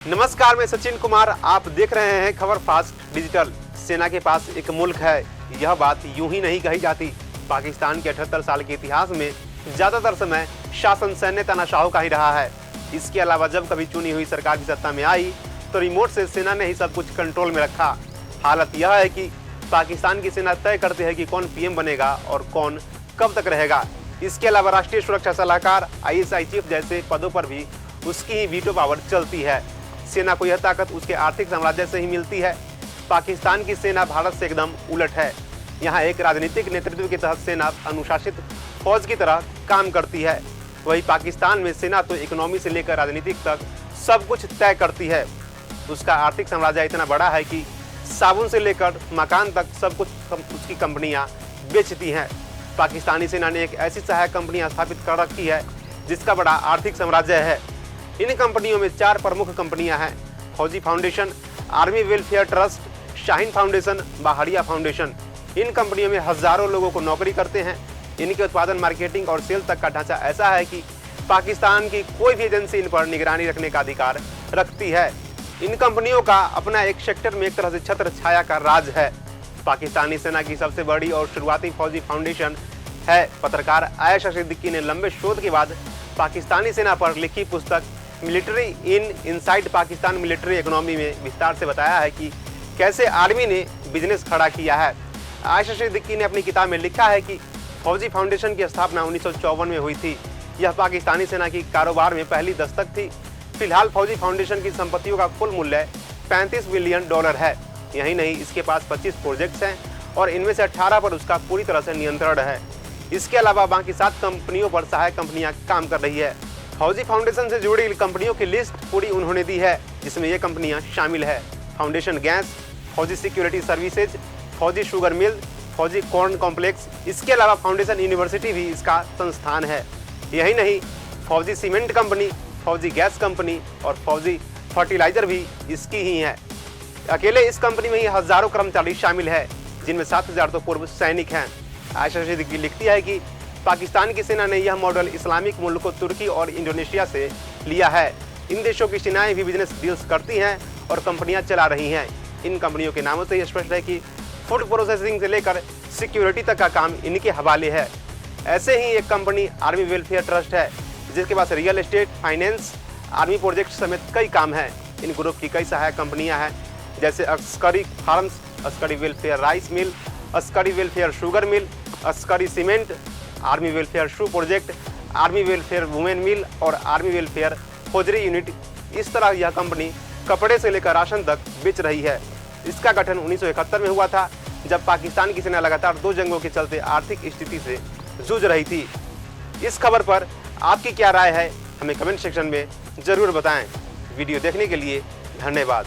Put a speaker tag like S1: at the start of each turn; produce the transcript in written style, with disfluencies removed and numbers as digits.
S1: नमस्कार, मैं सचिन कुमार। आप देख रहे हैं खबर फास्ट डिजिटल। सेना के पास एक मुल्क है, यह बात यूं ही नहीं कही जाती। पाकिस्तान के 78 साल के इतिहास में ज्यादातर समय शासन सैन्य तानाशाहों का ही रहा है। इसके अलावा जब कभी चुनी हुई सरकार की सत्ता में आई तो रिमोट से सेना ने ही सब कुछ कंट्रोल में रखा। हालत यह है कि पाकिस्तान की सेना तय करती है कि कौन पीएम बनेगा और कौन कब तक रहेगा। इसके अलावा राष्ट्रीय सुरक्षा सलाहकार, ISI चीफ जैसे पदों पर भी उसकी ही वीटो पावर चलती है। सेना को यह ताकत उसके आर्थिक साम्राज्य से ही मिलती है। पाकिस्तान की सेना भारत से एकदम उलट है। यहाँ एक राजनीतिक नेतृत्व के तहत सेना अनुशासित फौज की तरह काम करती है। वही पाकिस्तान में सेना तो इकोनॉमी से लेकर राजनीतिक तक सब कुछ तय करती है। उसका आर्थिक साम्राज्य इतना बड़ा है कि साबुन से लेकर मकान तक सब कुछ उसकी कंपनियां बेचती हैं। पाकिस्तानी सेना ने एक ऐसी सहायक कंपनियां स्थापित कर रखी है जिसका बड़ा आर्थिक साम्राज्य है। इन कंपनियों में 4 प्रमुख कंपनियां हैं: Fauji Foundation, Army Welfare Trust, Shaheen Foundation, Bahria Foundation. इन कंपनियों में हजारों लोगों को नौकरी करते हैं। इनके उत्पादन, मार्केटिंग और सेल तक का ढांचा ऐसा है कि पाकिस्तान की कोई भी एजेंसी इन पर निगरानी रखने का अधिकार रखती है। इन कंपनियों का अपना एक सेक्टर में एक तरह से छत्र छाया का राज है। पाकिस्तानी सेना की सबसे बड़ी और शुरुआती फौजी फाउंडेशन है। पत्रकार आयशा सिद्दीकी ने लंबे शोध के बाद पाकिस्तानी सेना पर लिखी पुस्तक military inside Pakistan military economy में विस्तार से बताया है कि कैसे आर्मी ने बिजनेस खड़ा किया है। आयशा सिद्दीकी ने अपनी किताब में लिखा है कि फौजी फाउंडेशन की स्थापना 1954 में हुई थी। यह पाकिस्तानी सेना की कारोबार में पहली दस्तक थी। फिलहाल फौजी फाउंडेशन की संपत्तियों का कुल मूल्य $35 बिलियन है। यही नहीं, इसके पास 25 प्रोजेक्ट्स हैं और इनमें से 18 पर उसका पूरी तरह से नियंत्रण है। इसके अलावा बाकी 7 कंपनियों पर सहायक कंपनियां काम कर रही है। फौजी फाउंडेशन से जुड़ी कंपनियों की लिस्ट पूरी उन्होंने दी है, जिसमें ये कंपनियां शामिल है: फाउंडेशन गैस, फौजी सिक्योरिटी सर्विसेज, फौजी शुगर मिल, फौजी कॉर्न कॉम्प्लेक्स। इसके अलावा फाउंडेशन यूनिवर्सिटी भी इसका संस्थान है। यही नहीं, फौजी सीमेंट कंपनी, फौजी गैस कंपनी और फौजी फर्टिलाइजर भी इसकी ही है। अकेले इस कंपनी में ही हजारों कर्मचारी शामिल है, जिनमें 7000 तो पूर्व सैनिक हैं। आयशा सिद्दीकी लिखती है कि पाकिस्तान की सेना ने यह मॉडल इस्लामिक मुल्कों तुर्की और इंडोनेशिया से लिया है। इन देशों की सेनाएं भी बिजनेस डील्स करती हैं और कंपनियां चला रही हैं। इन कंपनियों के नामों से यह स्पष्ट है कि फूड प्रोसेसिंग से लेकर सिक्योरिटी तक का काम इनके हवाले है। ऐसे ही एक कंपनी आर्मी वेलफेयर ट्रस्ट है, जिसके पास real estate, finance, army project समेत कई काम हैं। इन ग्रुप की कई सहायक कंपनियां हैं, जैसे Askari Farms, Askari Welfare Rice Mill, Askari Welfare Sugar Mill, Askari Cement, Army Welfare Shoe Project, Army Welfare Women Mill और आर्मी वेलफेयर फौजरी यूनिट। इस तरह यह कंपनी कपड़े से लेकर राशन तक बेच रही है। इसका गठन 1971 में हुआ था, जब पाकिस्तान की सेना लगातार 2 जंगों के चलते आर्थिक स्थिति से जूझ रही थी। इस खबर पर आपकी क्या राय है, हमें कमेंट सेक्शन में जरूर बताएं। वीडियो देखने के लिए धन्यवाद।